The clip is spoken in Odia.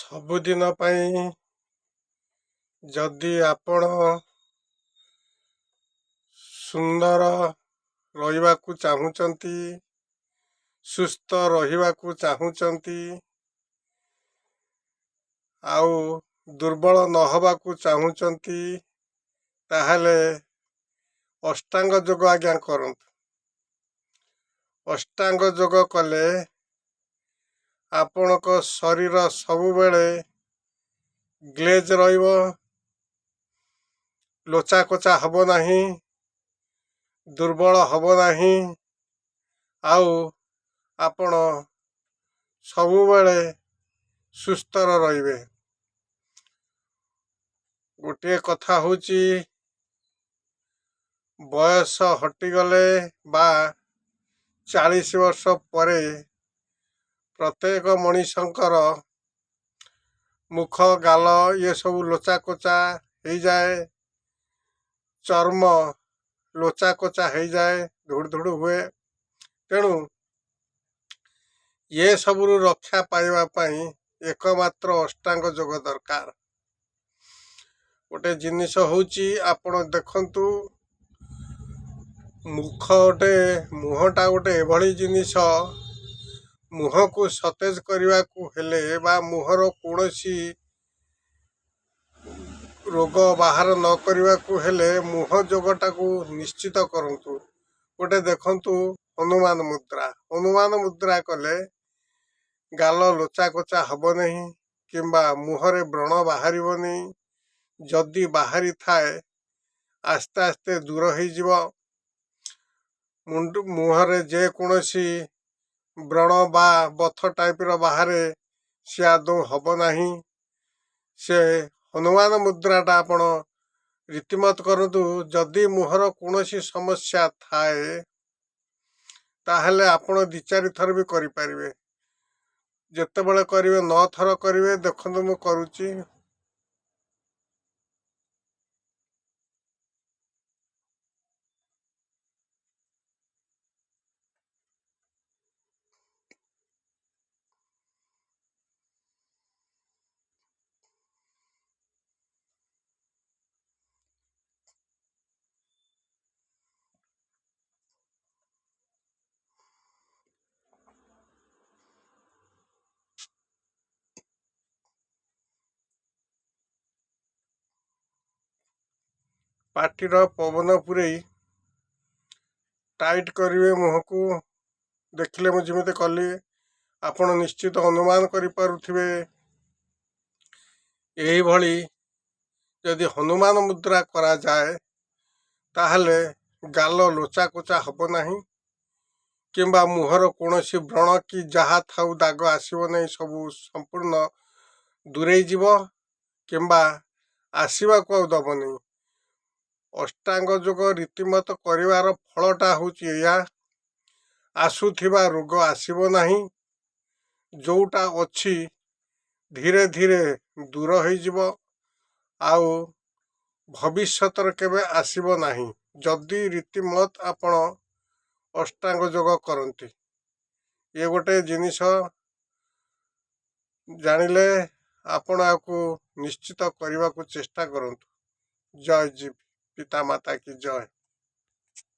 ସବୁଦିନ ପାଇଁ ଯଦି ଆପଣ ସୁନ୍ଦର ରହିବାକୁ ଚାହୁଁଛନ୍ତି, ସୁସ୍ଥ ରହିବାକୁ ଚାହୁଁଛନ୍ତି, ଆଉ ଦୁର୍ବଳ ନ ହେବାକୁ ଚାହୁଁଛନ୍ତି, ତାହେଲେ ଅଷ୍ଟାଙ୍ଗ ଯୋଗ ଆଜ୍ଞା କରନ୍ତୁ। ଅଷ୍ଟାଙ୍ଗ ଯୋଗ କଲେ ଆପଣଙ୍କ ଶରୀର ସବୁବେଳେ ଗ୍ଲେଜ୍ ରହିବ, ଲୋଚାକୋଚା ହେବ ନାହିଁ, ଦୁର୍ବଳ ହେବ ନାହିଁ, ଆଉ ଆପଣ ସବୁବେଳେ ସୁସ୍ଥର ରହିବେ। ଗୋଟିଏ କଥା ହେଉଛି, ବୟସ ହଟିଗଲେ ବା 40 ବର୍ଷ ପରେ ପ୍ରତ୍ୟେକ ମଣିଷଙ୍କର ମୁଖ ଗାଲ ସବୁ ଲୋଚାକୋଚା ହେଇଯାଏ, ଚର୍ମ ଲୋଚାକୋଚା ହେଇଯାଏ, ଧୁଡ଼ୁ ଧୁଡ଼ୁ ହୁଏ। ତେଣୁ ସବୁରୁ ରକ୍ଷା ପାଇବା ପାଇଁ ଏକମାତ୍ର ଅଷ୍ଟାଙ୍ଗ ଯୋଗ ଦରକାର। ଗୋଟେ ଜିନିଷ ହେଉଛି, ଆପଣ ଦେଖନ୍ତୁ, ମୁହଁଟା ଗୋଟେ ଏଭଳି ଜିନିଷ, ମୁହଁକୁ ସତେଜ କରିବାକୁ ହେଲେ ବା ମୁହଁର କୌଣସି ରୋଗ ବାହାର ନ କରିବାକୁ ହେଲେ ମୁହଁ ଯୋଗଟାକୁ ନିଶ୍ଚିତ କରନ୍ତୁ। ଗୋଟେ ଦେଖନ୍ତୁ ହନୁମାନ ମୁଦ୍ରା କଲେ ଗାଲ ଲୋଚାକୋଚା ହେବ ନାହିଁ, କିମ୍ବା ମୁହଁରେ ବ୍ରଣ ବାହାରିବନି। ଯଦି ବାହାରି ଥାଏ ଆସ୍ତେ ଆସ୍ତେ ଦୂର ହେଇଯିବ। ମୁହଁରେ ଯେକୌଣସି ବ୍ରଣ ବା ବଥ ଟାଇପର ବାହାରେ ସେ ଆଦୌ ହେବ ନାହିଁ। ସେ ହନୁମାନ ମୁଦ୍ରାଟା ଆପଣ ରୀତିମତ କରନ୍ତୁ। ଯଦି ମୁହଁର କୌଣସି ସମସ୍ୟା ଥାଏ ତାହେଲେ ଆପଣ 2-4 ଥର ବି କରିପାରିବେ। ଯେତେବେଳେ କରିବେ 9 ଥର କରିବେ। ଦେଖନ୍ତୁ ମୁଁ କରୁଛି। ପାଟିର ପବନ ପୂରେଇ ଟାଇଟ୍ କରିବେ ମୁହଁକୁ। ଦେଖିଲେ ମୁଁ ଯେମିତି କଲି ଆପଣ ନିଶ୍ଚିତ ଅନୁମାନ କରିପାରୁଥିବେ। ଏହିଭଳି ଯଦି ହନୁମାନ ମୁଦ୍ରା କରାଯାଏ ତାହେଲେ ଗାଲ ଲୋଚାକୋଚା ହେବ ନାହିଁ, କିମ୍ବା ମୁହଁର କୌଣସି ବ୍ରଣ କି ଯାହା ଥାଉ ଦାଗ ଆସିବ ନାହିଁ, ସବୁ ସମ୍ପୂର୍ଣ୍ଣ ଦୂରେଇ ଯିବ, କିମ୍ବା ଆସିବାକୁ ଆଉ ଦେବନି। ଅଷ୍ଟାଙ୍ଗ ଯୋଗ ରୀତିମତ କରିବାର ଫଳଟା ହେଉଛି ଏଇଆ, ଆସୁଥିବା ରୋଗ ଆସିବ ନାହିଁ, ଯେଉଁଟା ଅଛି ଧୀରେ ଧୀରେ ଦୂର ହେଇଯିବ, ଆଉ ଭବିଷ୍ୟତରେ କେବେ ଆସିବ ନାହିଁ। ଯଦି ରୀତିମତ ଆପଣ ଅଷ୍ଟାଙ୍ଗ ଯୋଗ କରନ୍ତି, ଏ ଗୋଟେ ଜିନିଷ ଜାଣିଲେ ଆପଣ ଏହାକୁ ନିଶ୍ଚିତ କରିବାକୁ ଚେଷ୍ଟା କରନ୍ତୁ। ଜୟ ଜୀ ପିତାମାତା କି ଜୟ।